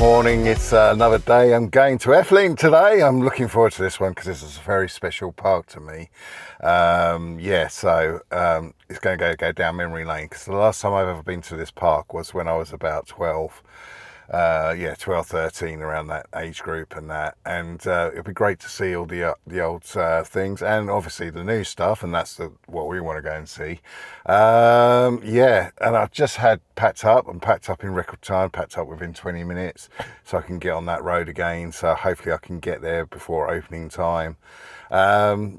morning. It's another day. I'm going to Efteling today. I'm looking forward to this one because this is a very special park to me. It's going to go down memory lane because the last time I've ever been to this park was when I was about 12. 12, 13, around that age group and that, and it'll be great to see all the old things and obviously the new stuff, and that's what we want to go and see. And I've just had packed up in record time, packed up within 20 minutes so I can get on that road again, so hopefully I can get there before opening time. Funny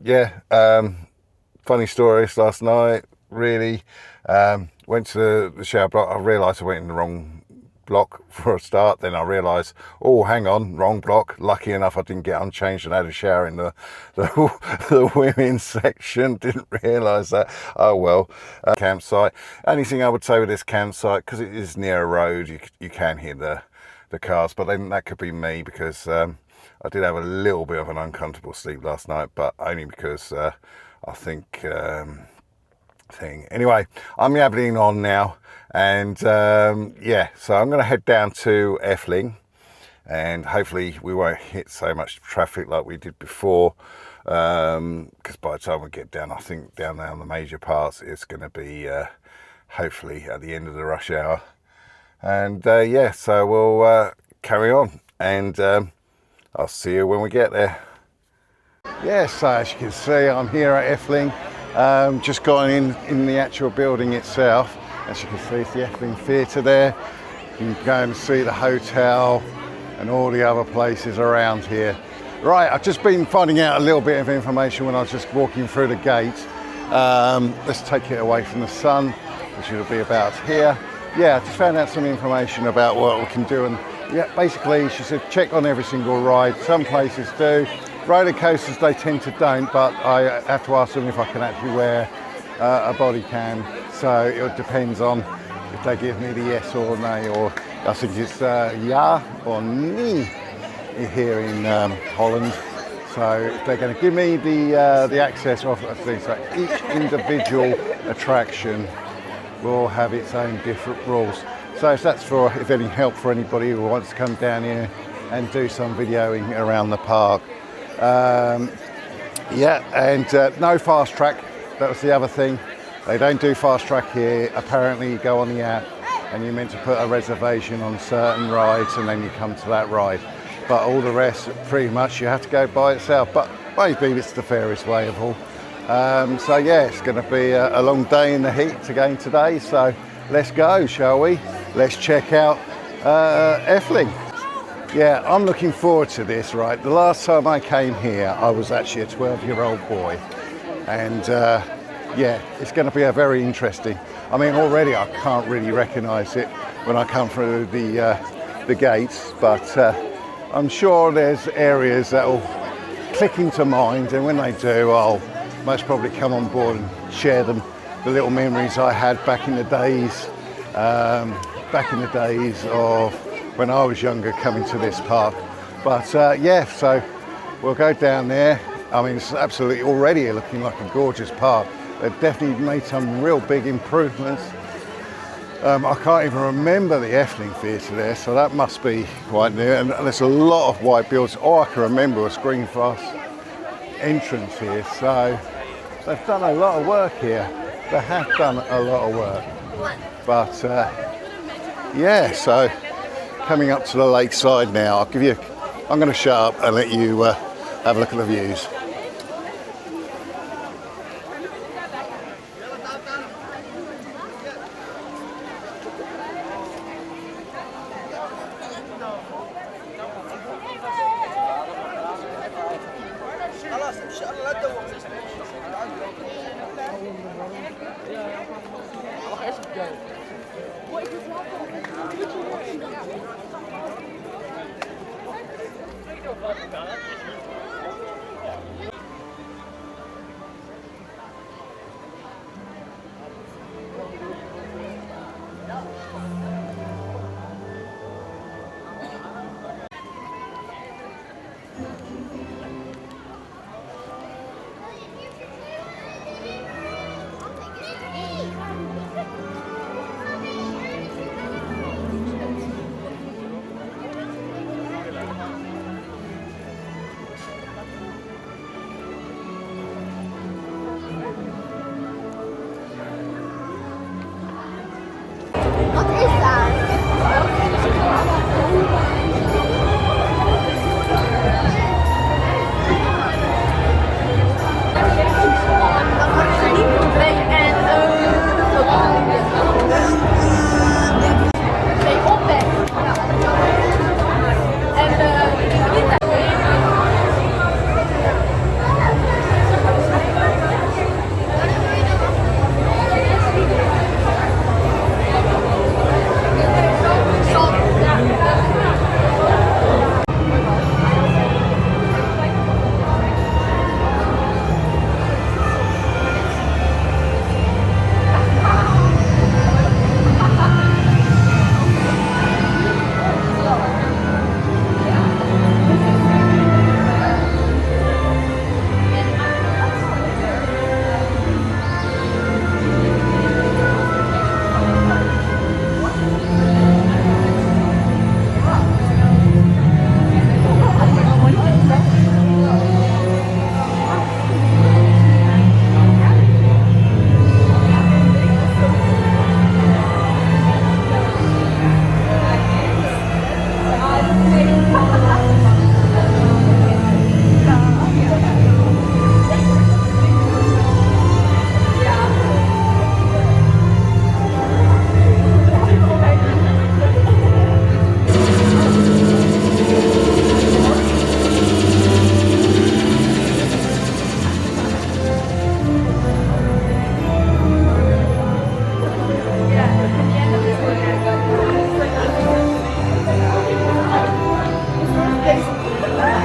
stories last night, really. Went to the shower block. I realised I went in the wrong block for a start. Then I realised, oh, hang on, wrong block. Lucky enough I didn't get unchanged and had a shower in the women's section. Didn't realise that. Oh well. Campsite. Only thing I would say with this campsite, because it is near a road, you can hear the cars, but then that could be me because I did have a little bit of an uncomfortable sleep last night, but only because I think anyway, I'm yabbling on now. And so I'm going to head down to Efteling, and hopefully we won't hit so much traffic like we did before, because by the time we get down, I think down there on the major parts, it's going to be hopefully at the end of the rush hour. And so we'll carry on, and I'll see you when we get there. Yes, so as you can see, I'm here at Efteling. Just got in the actual building itself. As you can see, it's the Efteling Theatre there. You can go and see the hotel and all the other places around here. Right, I've just been finding out a little bit of information when I was just walking through the gate. Let's take it away from the sun, which will be about here. Yeah, I just found out some information about what we can do. And yeah, basically, she said check on every single ride. Some places do. Roller coasters, they tend to don't, but I have to ask them if I can actually wear a body cam. So it depends on if they give me the yes or no, or I think it's ja or nee here in Holland. So if they're going to give me the access off, I think so each individual attraction will have its own different rules. So if that's if any help for anybody who wants to come down here and do some videoing around the park. No fast track. That was the other thing. They don't do fast track here. Apparently you go on the app and you're meant to put a reservation on certain rides and then you come to that ride. But all the rest, pretty much you have to go by itself. But maybe it's the fairest way of all. It's going to be a long day in the heat again today. So let's go, shall we? Let's check out Efteling. Yeah, I'm looking forward to this, right? The last time I came here, I was actually a 12-year-old boy. And it's going to be a very interesting. I mean, already I can't really recognise it when I come through the gates, but I'm sure there's areas that will click into mind, and when they do, I'll most probably come on board and share the little memories I had back in the days of when I was younger coming to this park. But so we'll go down there. I mean, it's absolutely already looking like a gorgeous park. They've definitely made some real big improvements. I can't even remember the Efteling Theatre there, so that must be quite new. And there's a lot of white buildings. All I can remember was Green Cross entrance here. So they've done a lot of work here. They have done a lot of work. But so coming up to the lakeside now. I'm going to shut up and let you have a look at the views.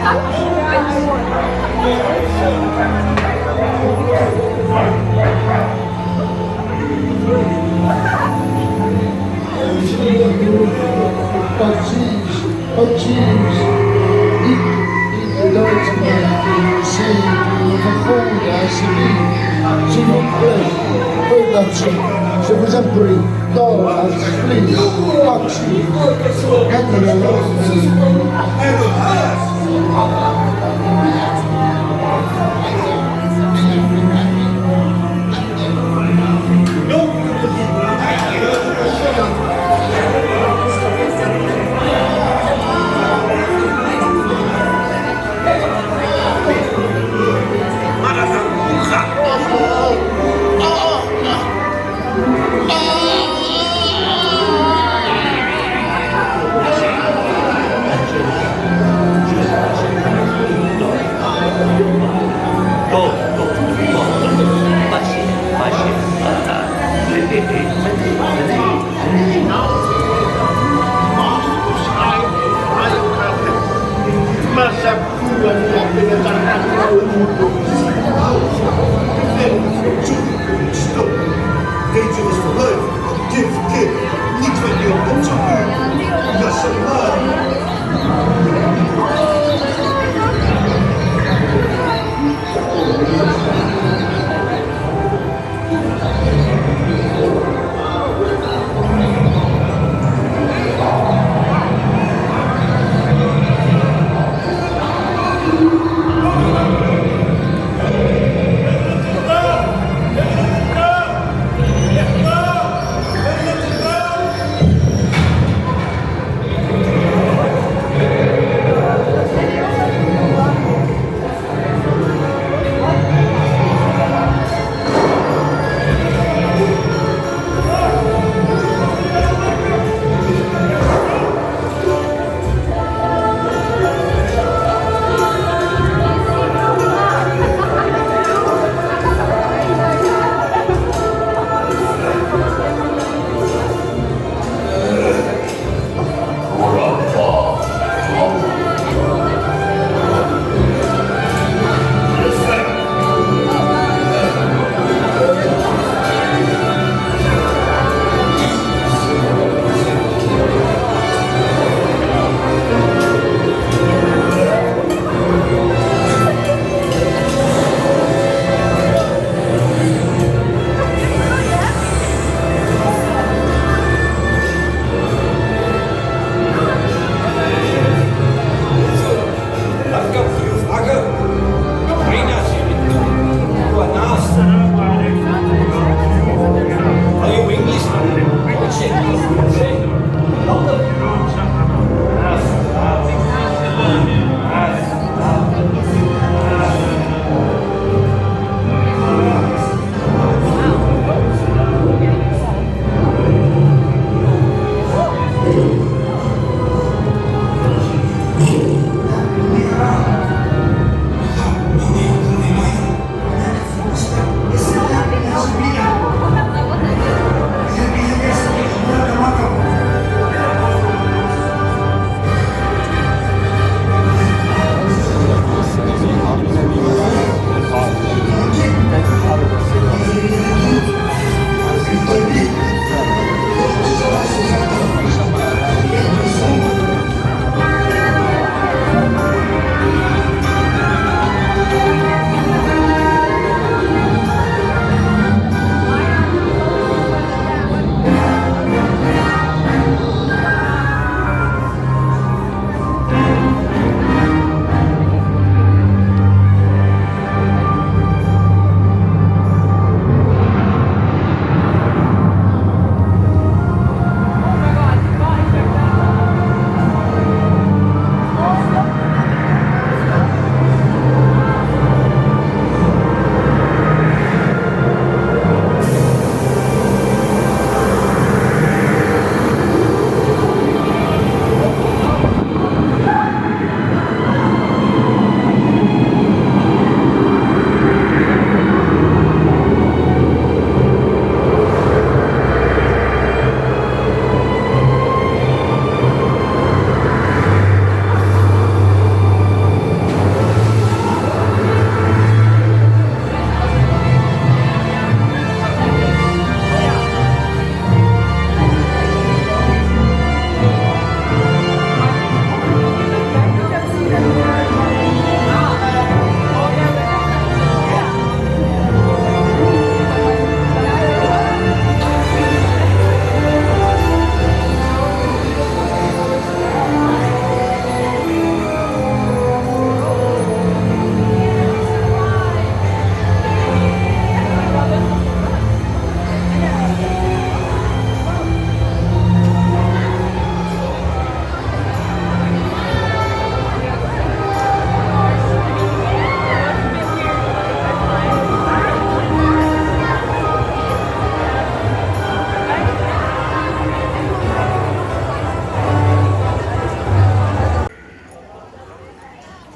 Oh jeez, il doit être mal, c'est de la s'il vous plaît, peu d'argent, je vous en prie, dollars, please, taxi,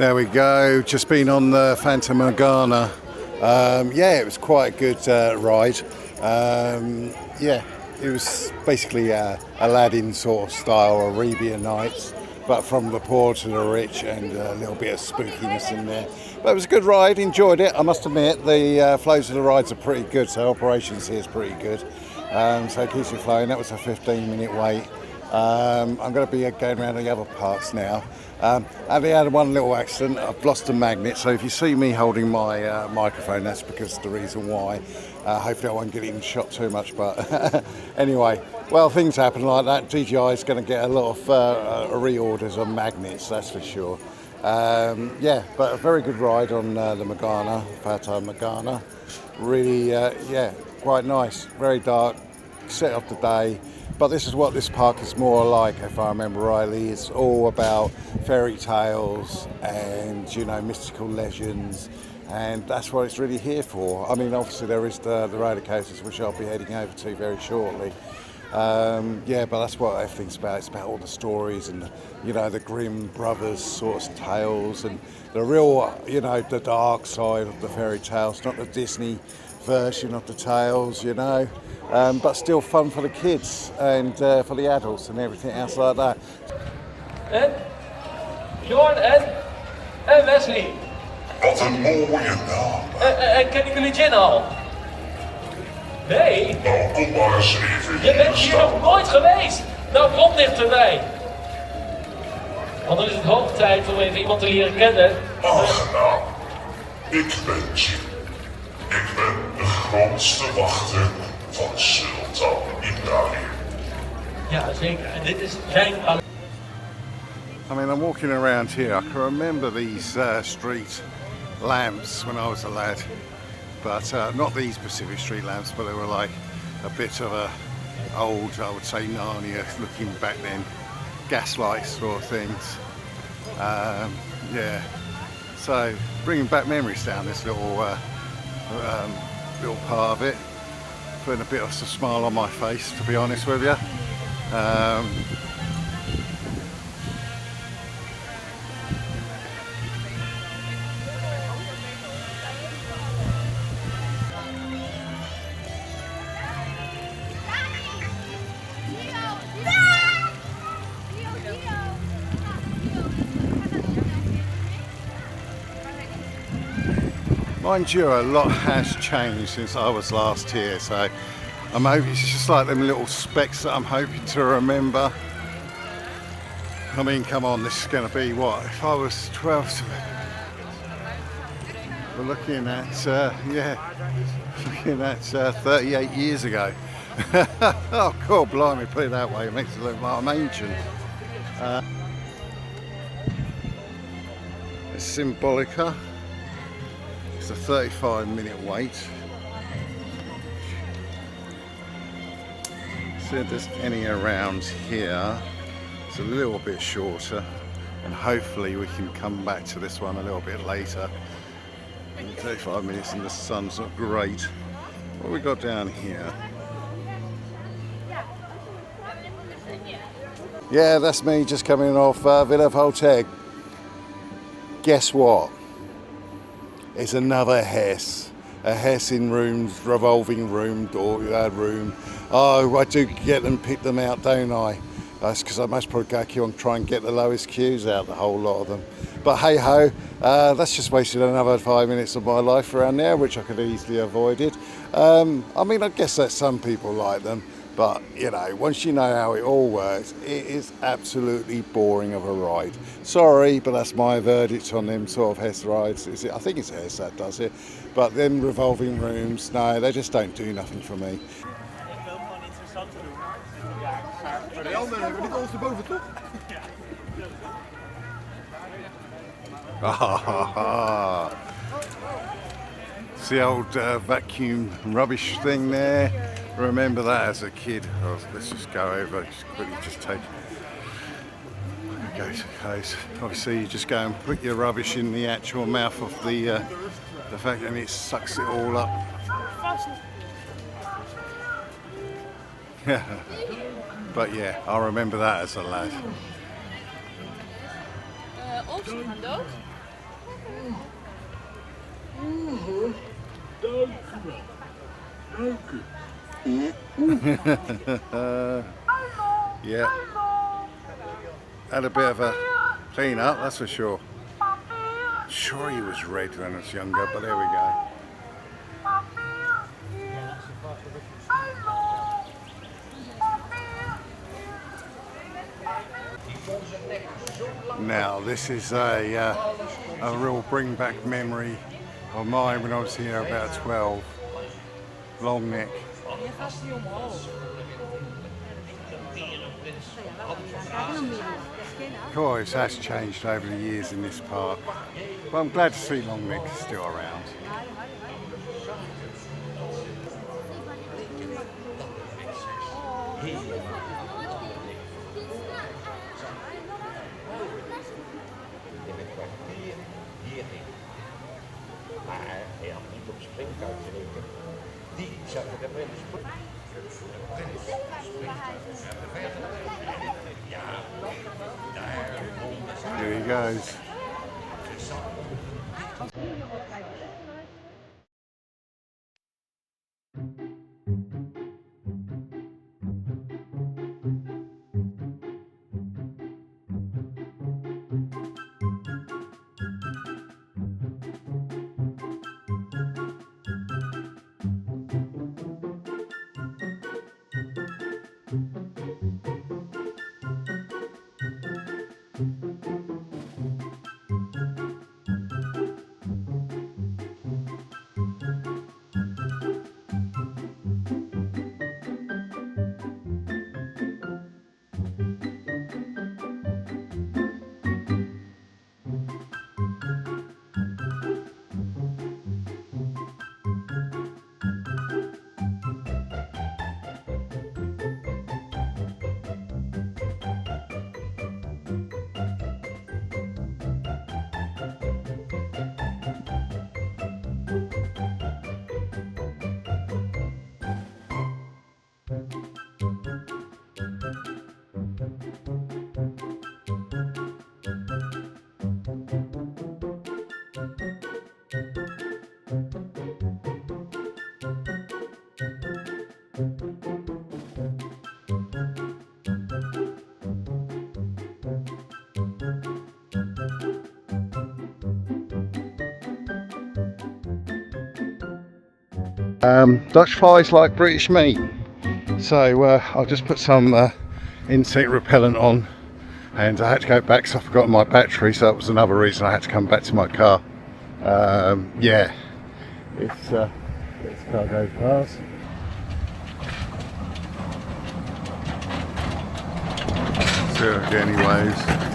There we go, just been on the Fanta Morgana. Yeah, it was quite a good ride. Yeah, it was basically Aladdin sort of style Arabian Nights, but from the poor to the rich, and a little bit of spookiness in there. But it was a good ride, enjoyed it. I must admit, the flows of the rides are pretty good, so operations here is pretty good. So it keeps you flowing. That was a 15-minute wait. I'm going to be going around the other parks now. I've had one little accident. I've lost a magnet, so if you see me holding my microphone, that's because the reason why. Hopefully I won't get even shot too much, but anyway, well, things happen like that. DJI is going to get a lot of reorders on magnets, that's for sure. Yeah, but a very good ride on the Morgana, Fata Morgana. Really, yeah, quite nice. Very dark, set up the day. But this is what this park is more like, if I remember rightly. It's all about fairy tales and, you know, mystical legends, and that's what it's really here for. I mean, obviously there is the roller coasters, which I'll be heading over to very shortly. Yeah, but that's what everything's about. It's about all the stories and, you know, the Grimm brothers sort of tales and the real, you know, the dark side of the fairy tales, not the Disney version of the tales, you know. But still fun for the kids and for the adults and everything else like that. En Jorn en Wesley. Wat een mooie naam. En kennen jullie Gin al? Nee? Nou, kom maar eens even Je bent hier nog nooit geweest. Nou, kom dichterbij. Want dan is het hoog tijd om even iemand te leren kennen. Aangenaam. Ik ben Jim. Ik ben de grootste wachter van Sultan Italië. Ja, zeker. En dit is zijn... I mean, I'm walking around here. I can remember these street lamps when I was a lad, but not these specific street lamps, but they were like a bit of a old, I would say, Narnia looking back then, gaslight sort of things. Yeah, so bringing back memories down this little little part of it, putting a bit of a smile on my face, to be honest with you. Mind you, a lot has changed since I was last here, so I'm hoping it's just like them little specks that I'm hoping to remember. I mean, come on, this is going to be what, if I was 12, we're looking at, yeah, looking at 38 years ago. Oh, cool, blimey, put it that way, it makes it look like I'm ancient. It's Symbolica. It's a 35-minute wait. See if there's any around here. It's a little bit shorter, and hopefully we can come back to this one a little bit later. 35 minutes and the sun's not great. What have we got down here? Yeah, that's me just coming off Villa Voltaire. Guess what? It's another Hess. A Hess in rooms, revolving room, door room. Oh, I do get them, pick them out, don't I? That's because I most probably go queue and try and get the lowest queues out, the whole lot of them. But hey ho, that's just wasted another 5 minutes of my life around there, which I could easily avoided. I mean, I guess that some people like them, but you know, once you know how it all works, it is absolutely boring of a ride. Sorry, but that's my verdict on them sort of Hess rides. I think it's Hess that does it, but them revolving rooms, no, they just don't do nothing for me. Maar de anderen hebben niet ons erboven, toch? It's the old vacuum rubbish thing there. Remember that as a kid. Oh, let's just go over, just quickly just take. Okay, so obviously you just go and put your rubbish in the actual mouth of the vacuum, and it sucks it all up. Yeah. But yeah, I remember that as a lad. Of ze gaan dood? Yeah, had a bit of a clean up, that's for sure. Sure he was red when I was younger, but there we go. Now this is a real bring back memory of mine when I was here about 12. Long neck. Of course, that's changed over the years in this park, but I'm glad to see long neck is still around. Here he goes. Dutch flies like British meat, so I'll just put some insect repellent on, and I had to go back because I forgot my battery, so that was another reason I had to come back to my car. Yeah, this car goes past. So anyways.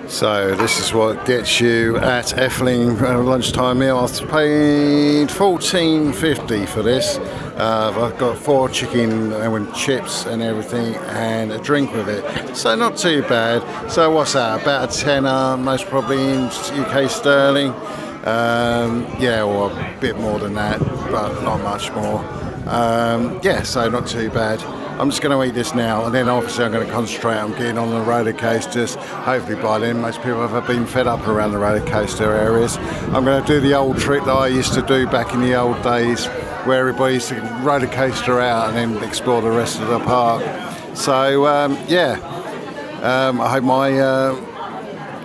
So this is what gets you at Efteling lunchtime meal. I've paid $14.50 for this. I've got 4 chicken with chips and everything and a drink with it. So not too bad. So what's that? About a tenner, most probably in UK sterling. Yeah, or a bit more than that, but not much more. Yeah, so not too bad. I'm just going to eat this now, and then obviously I'm going to concentrate on getting on the roller coasters. Hopefully by then most people have been fed up around the roller coaster areas. I'm going to do the old trick that I used to do back in the old days, where everybody used to roller coaster out and then explore the rest of the park. So yeah, I hope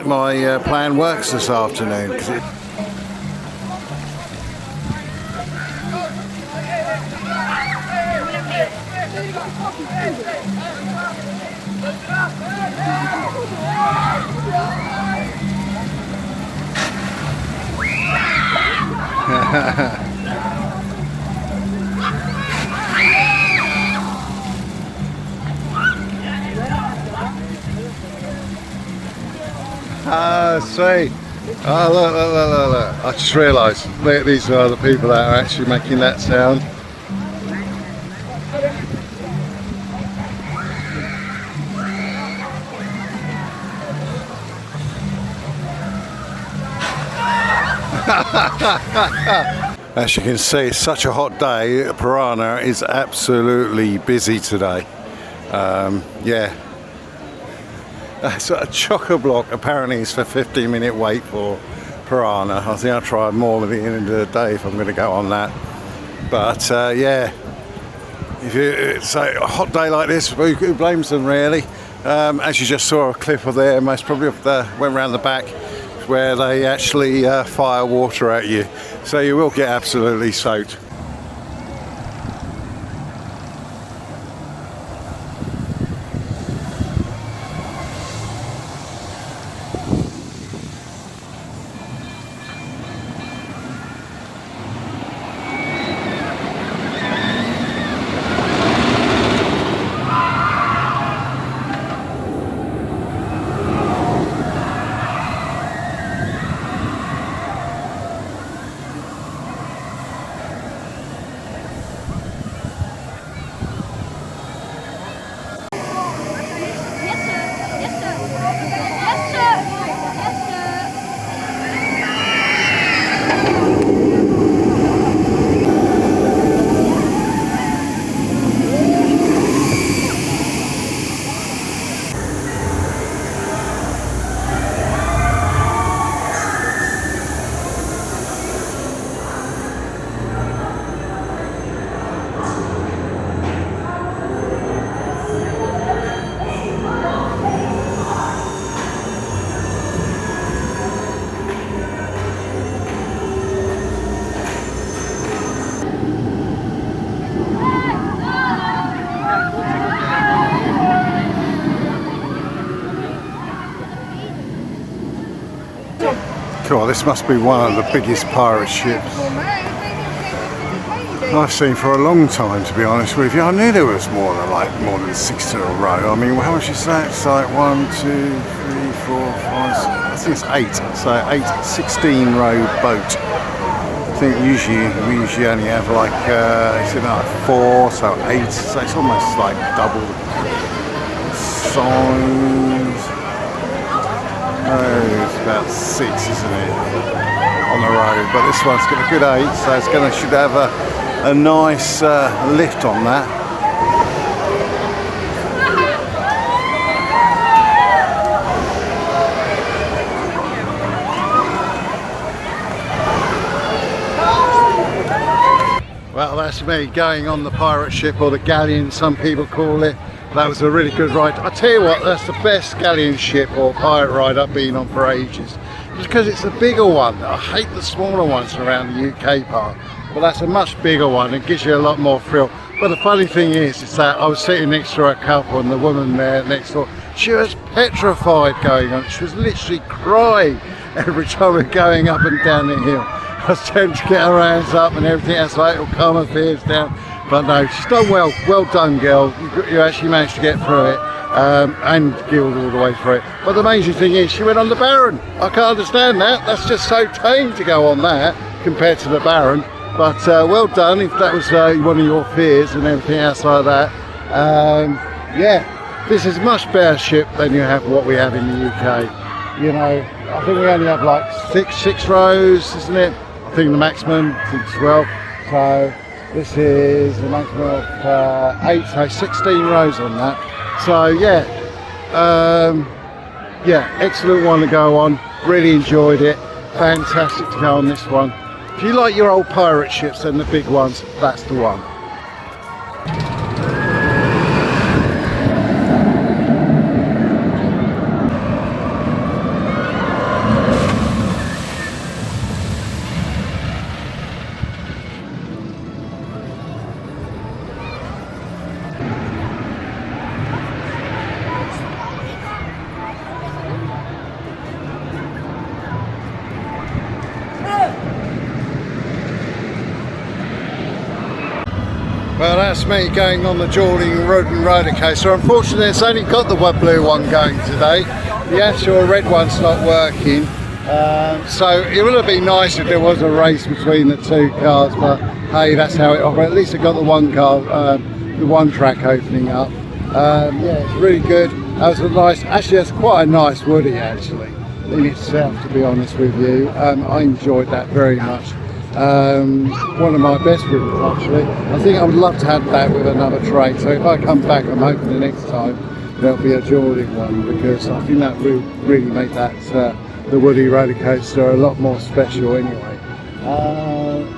my plan works this afternoon. Ah, sweet. Oh, look. I just realised these are the people that are actually making that sound. As you can see, it's such a hot day. Piranha is absolutely busy today. Yeah. So a chock-a-block apparently is for 15-minute wait for Piranha. I think I'll try more at the end of the day if I'm going to go on that. But yeah, if it's a hot day like this, who blames them really? As you just saw a clip of there, most probably went round the back where they actually fire water at you. So you will get absolutely soaked. Cool, this must be one of the biggest pirate ships I've seen for a long time, to be honest with you. I knew there was more than 6 in a row. I mean, how much is that? It's like 1, 2, 3, 4, 5, 6, I think it's 8. So 8 16-row boat. I think we usually only have like, it's about 4, so 8. So it's almost like double size. Oh, it's about 6, isn't it, on the road? But this one's got a good 8, so it's should have a nice lift on that. Well, that's me going on the pirate ship, or the galleon, some people call it. That was a really good ride. I tell you what, that's the best galleon ship or pirate ride I've been on for ages. Because it's a bigger one. I hate the smaller ones around the UK part, but that's a much bigger one. It gives you a lot more thrill. But the funny thing is that I was sitting next to a couple, and the woman there next door, she was petrified going on. She was literally crying every time we're going up and down the hill. I was tempted to get her hands up and everything else, like it'll calm her fears down. But no, she's done well. Well done, girl. You actually managed to get through it, and Guild all the way through it. But the amazing thing is, she went on the Baron. I can't understand that. That's just so tame to go on that compared to the Baron. But well done if that was one of your fears and everything else like that. Yeah, this is a much better ship than what we have in the UK. You know, I think we only have like six rows, isn't it? I think the maximum is 12. So this is the maximum of 8, so 16 rows on that. So yeah, yeah, excellent one to go on. Really enjoyed it. Fantastic to go on this one. If you like your old pirate ships and the big ones, that's the one. Well, that's me going on the Jordan Road and Roller Coaster. Unfortunately, it's only got the blue one going today. The actual red one's not working. So it would have been nice if there was a race between the two cars, but hey, that's how it operates. At least it got the one car, the one track opening up. Yeah, it's really good. That was a nice, actually that's quite a nice woody actually. in itself, to be honest with you. I enjoyed that very much. One of my best ribbons, actually. I think I would love to have that with another train. So if I come back, I'm hoping the next time there'll be a Geording one, because I think that will really make that the Woody roller coaster a lot more special anyway.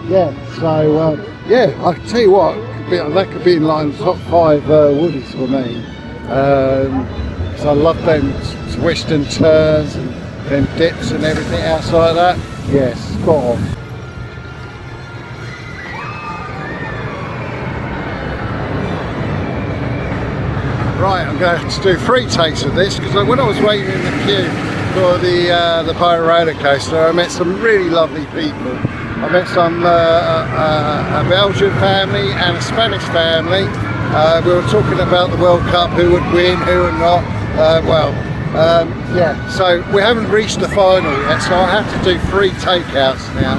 Yeah, so yeah, I can tell you what, that could be in line top 5 Woodies for me. Because I love them twists and turns and them dips and everything outside of that. Yes, spot on. Right, I'm going to have to do 3 takes of this, because when I was waiting in the queue for the Pirate roller coaster, I met some really lovely people. I met some a Belgian family and a Spanish family. We were talking about the World Cup, who would win, who would not. Yeah, so we haven't reached the final yet, so I have to do 3 takeouts now.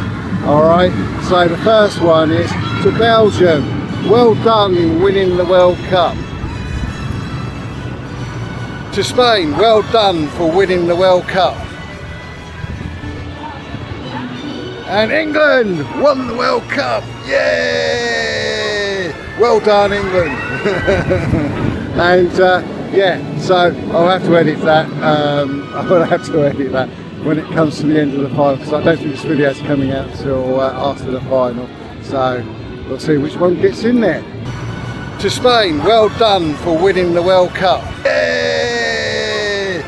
Alright, so the first one is to Belgium. Well done in winning the World Cup. To Spain, well done for winning the World Cup. And England won the World Cup, yay! Well done, England. And yeah, so I'll have to edit that. I will have to edit that when it comes to the end of the final, because I don't think this video is coming out until after the final. So we'll see which one gets in there. To Spain, well done for winning the World Cup. Yay!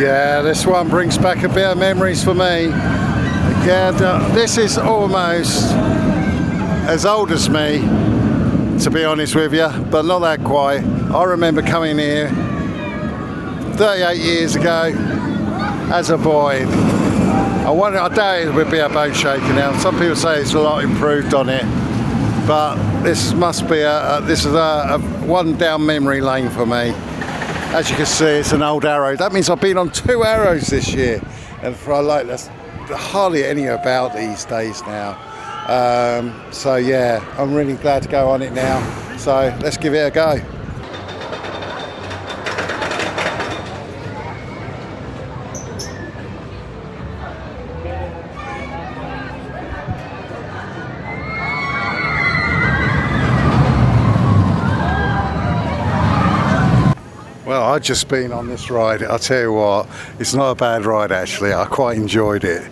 Yeah, this one brings back a bit of memories for me. Yeah, this is almost as old as me, to be honest with you, but not that quite. I remember coming here 38 years ago as a boy. I doubt it would be a boat shaker now. Some people say it's a lot improved on it, but this must be this is a one down memory lane for me. As you can see, it's an old Arrow. That means I've been on 2 Arrows this year, and for I like that's hardly any about these days now. So yeah, I'm really glad to go on it now. So let's give it a go. Well, I've just been on this ride. I'll tell you what, it's not a bad ride actually. I quite enjoyed it.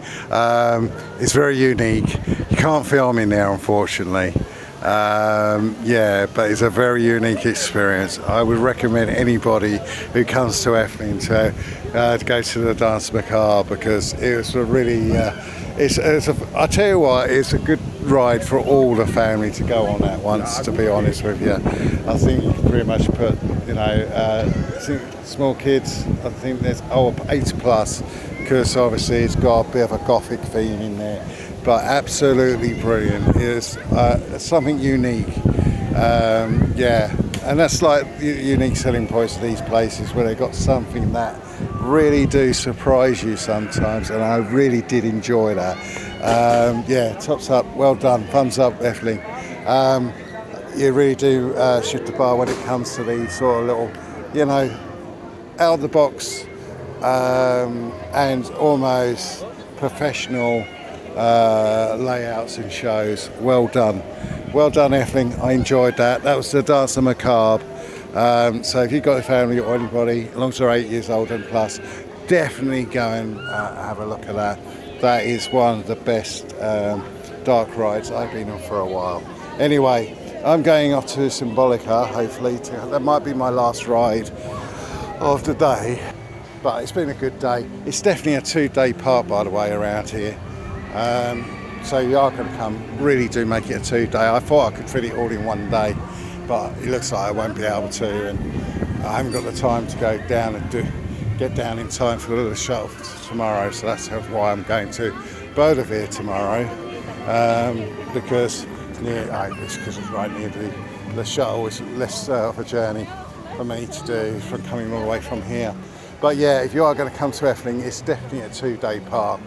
It's very unique. You can't film in there, unfortunately. Yeah, but it's a very unique experience. I would recommend anybody who comes to Efteling to go to the Danse Macabre, because it was a really, I tell you what, it's a good ride for all the family to go on at once, to be honest with you. I think you can pretty much put, you know, I think small kids, I think there's 8+, because obviously it's got a bit of a gothic theme in there, but absolutely brilliant. It's something unique. Yeah, and that's like the unique selling points of these places, where they've got something that really do surprise you sometimes, and I really did enjoy that. Yeah, tops up, well done, thumbs up, Efteling. You really do shift the bar when it comes to these sort of little, you know, out of the box and almost professional layouts and shows. Well done, Efteling. I enjoyed that. That was the Danse Macabre. So if you've got a family or anybody, as long as they're 8 years old and plus, definitely go and have a look at that. That is one of the best dark rides I've been on for a while. Anyway, I'm going off to Symbolica, hopefully. That might be my last ride of the day, but it's been a good day. It's definitely a 2-day park, by the way, around here. So you are going to come, really do make it a 2-day. I thought I could fit it all in 1 day, but it looks like I won't be able to, and I haven't got the time to go down and get down in time for the shuttle tomorrow. So that's why I'm going to Bodevere tomorrow, because it's right near the shuttle. It's less of a journey for me to do from coming all the way from here. But yeah, if you are going to come to Efteling, it's definitely a 2-day park.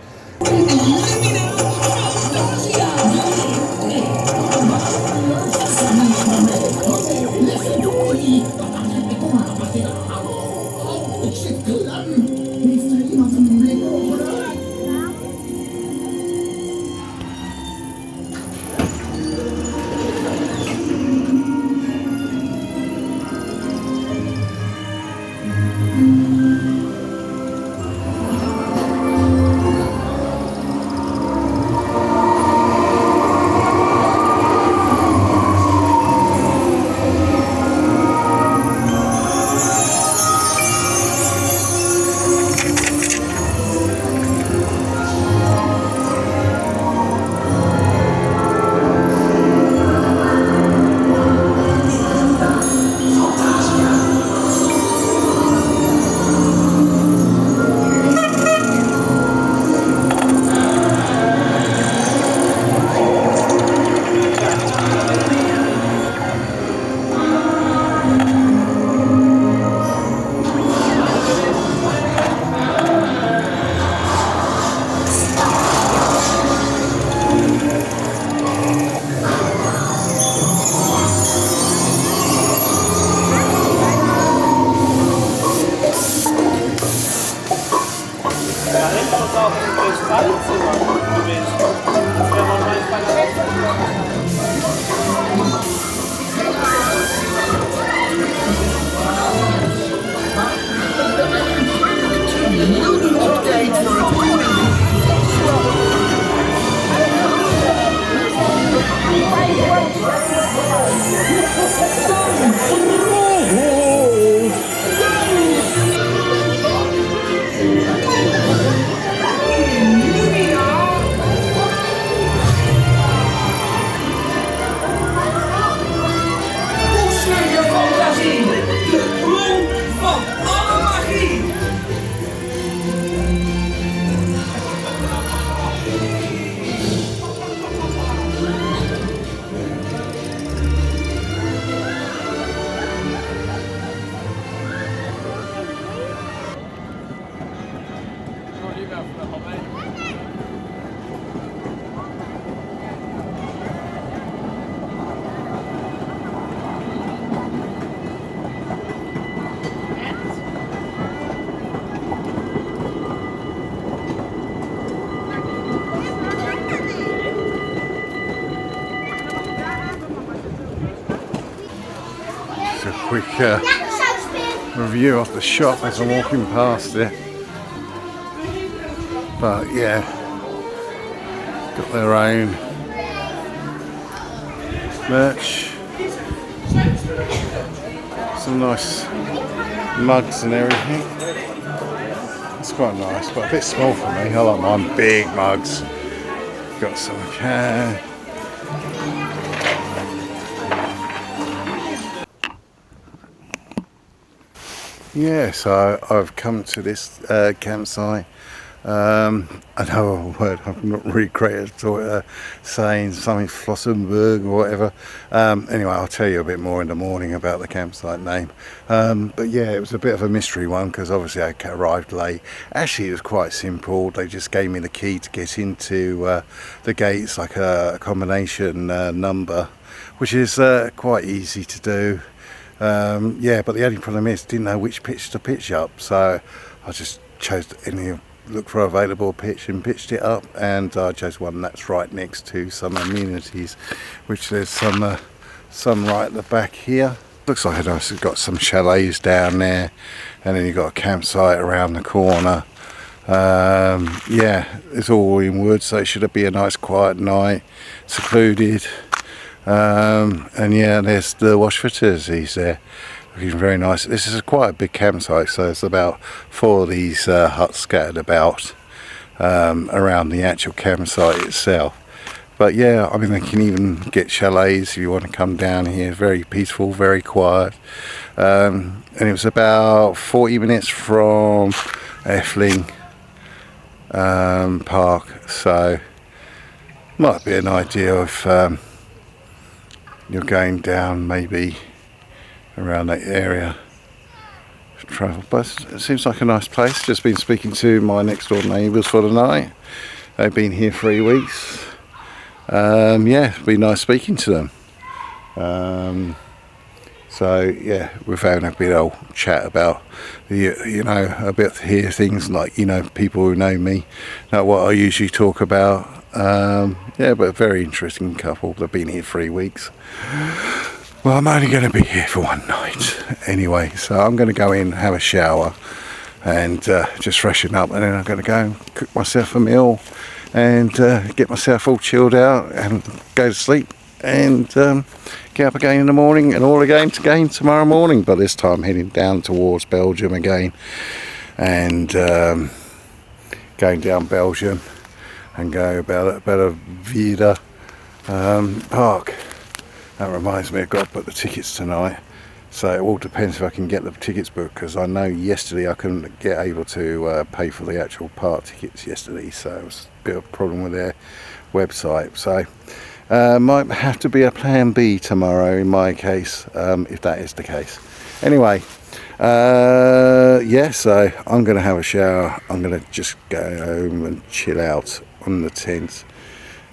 review of the shop as I'm walking past it. But yeah, got their own merch, some nice mugs and everything. It's quite nice, but a bit small for me. I like mine big mugs. Got some can. Yeah, so I've come to this campsite. I know a word I'm not really great at saying something Flossenberg or whatever. Anyway, I'll tell you a bit more in the morning about the campsite name. But yeah, it was a bit of a mystery one because obviously I arrived late. Actually, it was quite simple. They just gave me the key to get into the gates, like a combination number, which is quite easy to do. Yeah, but the only problem is didn't know which pitch to pitch up, so I just chose look for available pitch and pitched it up, and I chose one that's right next to some amenities, which there's some right at the back here. Looks like it's got some chalets down there, and then you've got a campsite around the corner. Yeah, it's all in wood, so it should be a nice quiet night, secluded. And yeah, there's the wash facilities there, looking very nice. This is quite a big campsite, so there's about 4 of these huts scattered about around the actual campsite itself. But yeah, I mean, they can even get chalets if you want to come down here. Very peaceful, very quiet. And it was about 40 minutes from Efteling Park, so might be an idea of you're going down maybe around that area to travel. But it seems like a nice place. Just been speaking to my next door neighbours for the night. They've been here 3 weeks. Yeah, it's been nice speaking to them. So yeah, we've had a bit of chat about a bit here things like people who know me, not what I usually talk about. Yeah, but a very interesting couple. They've been here 3 weeks. Well, I'm only going to be here for 1 night anyway, so I'm going to go in, have a shower, and just freshen up, and then I'm going to go and cook myself a meal and get myself all chilled out and go to sleep and get up again in the morning and all again tomorrow morning. But this time heading down towards Belgium again, and going down Belgium and go about Vida Park. That reminds me, I've got to book the tickets tonight, so it all depends if I can get the tickets booked, because I know yesterday I couldn't get able to pay for the actual park tickets yesterday, so it was a bit of a problem with their website. So might have to be a plan B tomorrow in my case, if that is the case. Anyway, yeah, so I'm going to have a shower. I'm going to just go home and chill out on the tent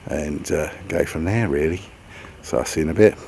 and go from there really. So I'll see you in a bit.